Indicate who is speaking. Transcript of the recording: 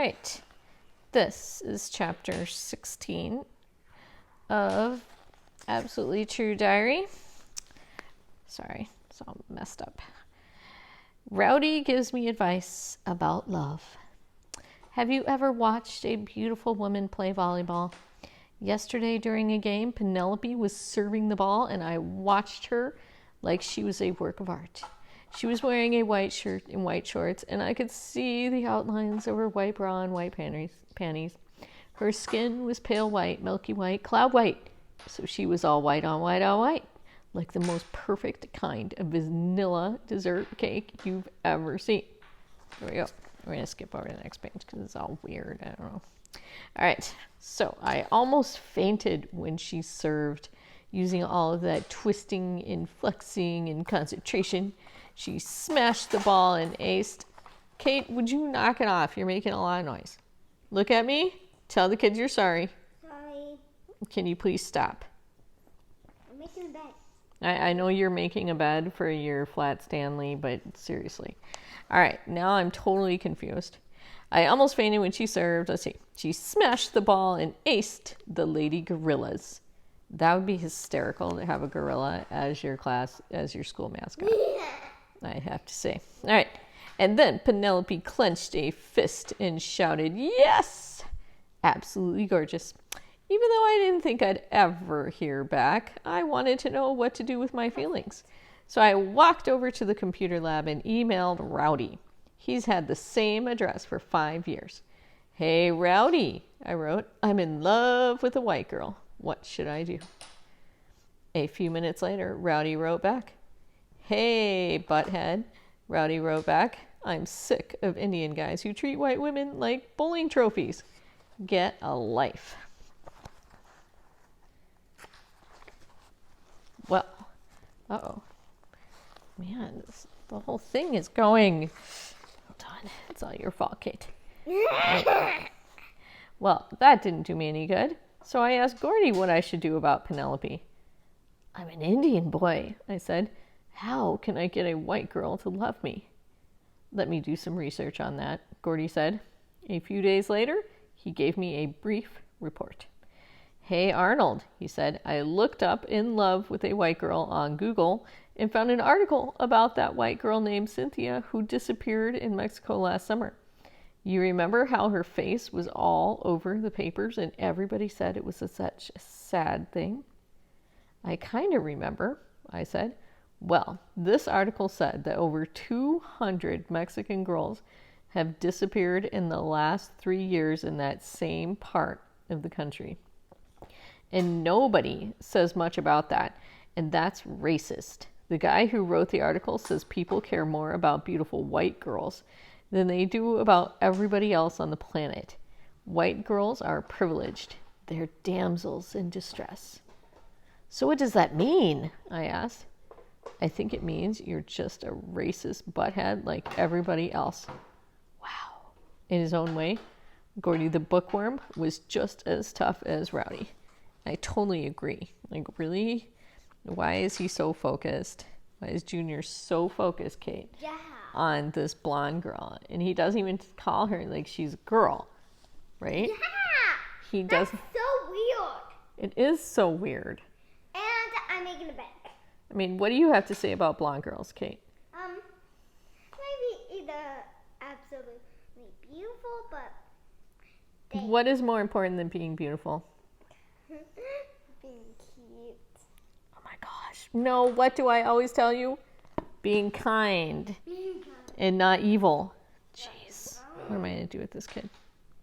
Speaker 1: right. This is chapter 16 of Absolutely True Diary. Sorry, it's all messed up. Rowdy gives me advice about love. Have you ever watched a beautiful woman play volleyball? Yesterday during a game, Penelope was serving the ball and I watched her like she was a work of art. She was wearing a white shirt and white shorts, and I could see the outlines of her white bra and white panties. Her skin was pale white, milky white, cloud white. So she was all white on white on white, like the most perfect kind of vanilla dessert cake you've ever seen. There we go. We're going to skip over to the next page because it's all weird. I don't know. All right. So I almost fainted when she served, using all of that twisting and flexing and concentration. She smashed the ball and aced. Kate, would you knock it off? You're making a lot of noise. Look at me. Tell the kids you're sorry.
Speaker 2: Sorry.
Speaker 1: Can you please stop?
Speaker 2: I'm making a bed.
Speaker 1: I know you're making a bed for your flat Stanley, but seriously. All right, now I'm totally confused. I almost fainted when she served. Let's see. She smashed the ball and aced the Lady Gorillas. That would be hysterical to have a gorilla as your school mascot. I have to say. All right. And then Penelope clenched a fist and shouted, "Yes!" Absolutely gorgeous. Even though I didn't think I'd ever hear back, I wanted to know what to do with my feelings. So I walked over to the computer lab and emailed Rowdy. He's had the same address for 5 years. "Hey, Rowdy," I wrote, "I'm in love with a white girl. What should I do?" A few minutes later, Rowdy wrote back. "Hey, butthead," Rowdy wrote back, "I'm sick of Indian guys who treat white women like bowling trophies. Get a life." Well, uh-oh. Man, the whole thing is going. Hold on. It's all your fault, Kate. Right. Well, that didn't do me any good. So I asked Gordy what I should do about Penelope. "I'm an Indian boy," I said. "How can I get a white girl to love me?" "Let me do some research on that," Gordy said. A few days later, he gave me a brief report. "Hey, Arnold," he said, "I looked up In Love with a White Girl on Google and found an article about that white girl named Cynthia who disappeared in Mexico last summer. You remember how her face was all over the papers and everybody said it was such a sad thing?" "I kind of remember," I said. "Well, this article said that over 200 Mexican girls have disappeared in the last 3 years in that same part of the country. And nobody says much about that, and that's racist. The guy who wrote the article says people care more about beautiful white girls than they do about everybody else on the planet. White girls are privileged. They're damsels in distress." "So what does that mean?" I asked. "I think it means you're just a racist butthead like everybody else." Wow. In his own way, Gordy the bookworm was just as tough as Rowdy. I totally agree. Like, really? Why is he so focused? Why is Junior so focused, Kate?
Speaker 2: Yeah.
Speaker 1: On this blonde girl? And he doesn't even call her like she's a girl, right?
Speaker 2: Yeah.
Speaker 1: He does.
Speaker 2: That's so weird.
Speaker 1: It is so weird.
Speaker 2: And I'm making a bed.
Speaker 1: I mean, what do you have to say about blonde girls, Kate?
Speaker 2: Maybe either absolutely beautiful, but
Speaker 1: What is more important than being beautiful?
Speaker 2: being cute.
Speaker 1: Oh my gosh. No, what do I always tell you? Being kind and not evil. Jeez. What am I going to do with this kid?